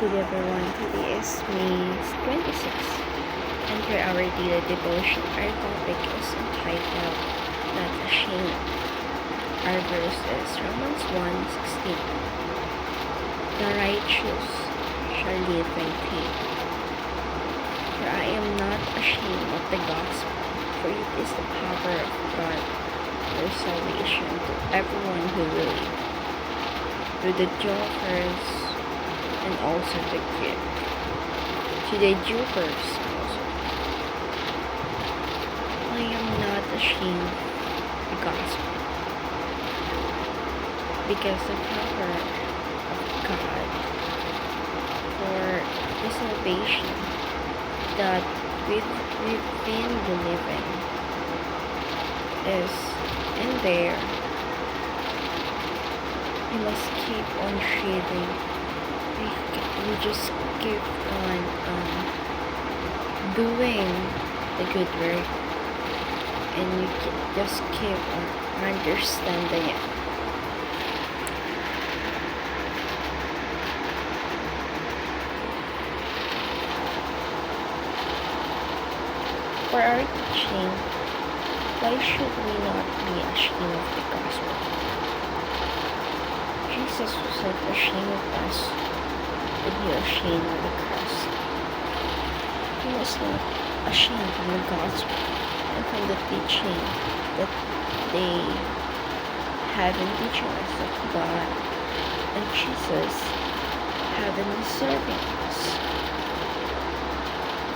Good everyone, today is May 26th, and for our daily devotion, our topic is entitled Not Ashamed. Our verse is Romans 1:16. The righteous shall live by faith. For I am not ashamed of the gospel, for it is the power of God for salvation to everyone who believes, to the Jew first and also the Greek, to the Jew first also. I am not ashamed of the gospel, because the power of God for the salvation that we've been believing is in there. We must keep on reading. We just keep on doing the good work, and you just keep on understanding it. For our teaching, why should we not be ashamed of the gospel? Jesus was not ashamed of us, but he was ashamed of the cross. He was not ashamed from the gospel and from the teaching that they have been teaching us of God, and Jesus have been serving us,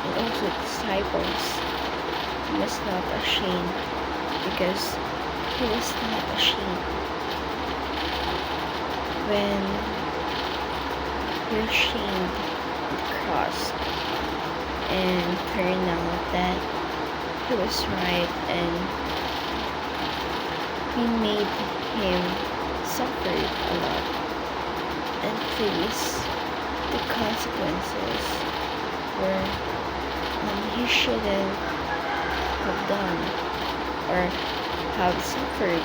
and also disciples. He was not ashamed because he was not ashamed when he was ashamed on the cross, and turned out that he was right, and he made him suffer a lot and face the consequences where he shouldn't have done or have suffered.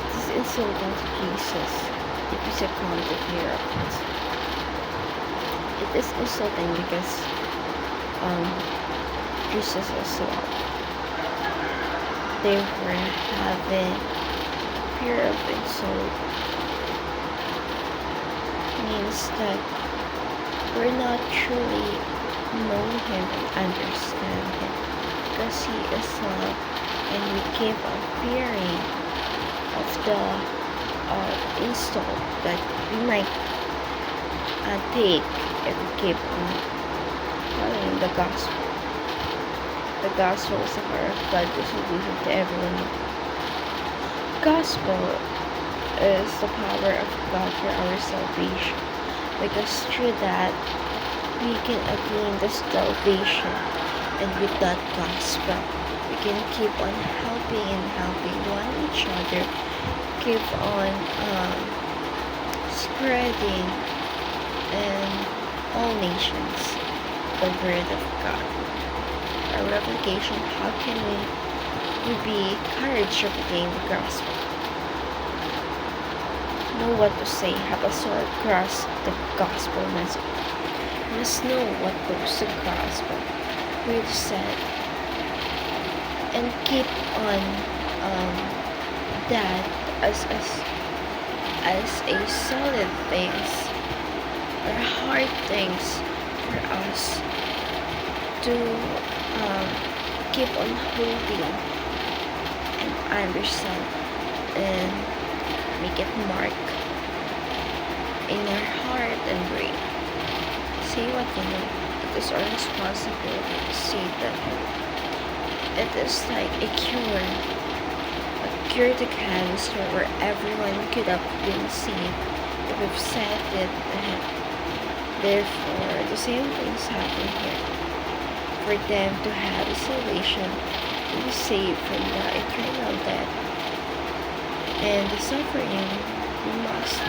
It is insulting to Jesus if he's accounted here of it. It is insulting because Jesus as well. Therefore, having fear of insult means that we're not truly know him and understand him, because he is love, and we keep on fearing of the insult that we might take if we keep on following the gospel. The gospel is the power of God to salvation to everyone. Gospel is the power of God for our salvation, because through that we can attain the salvation, and with that gospel we can keep on helping one each other, keep on spreading in all nations the word of God. Our application: how can we be courage of obeying the gospel? Know what to say, have a sword across the gospel message. You must know what goes the gospel really said, and keep on that as a solid things or hard things for us to keep on holding and understand and make it mark in our heart and brain. Say what you know. It is our responsibility to say that. It is like a cure to cancer, where everyone could have been saved if we've said it ahead. Therefore, the same things happen here. For them to have a salvation, to be saved from the eternal death and the suffering, we must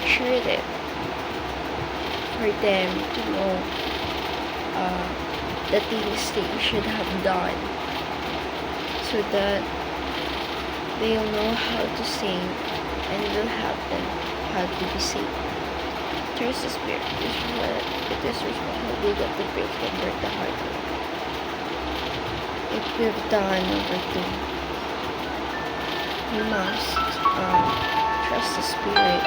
share it. For them to know the things they should have done, so that they'll know how to sing and will have love and how to be safe. Trust the Spirit. It is responsible that the faith convert the heart. If we've done number 2, we must trust the Spirit.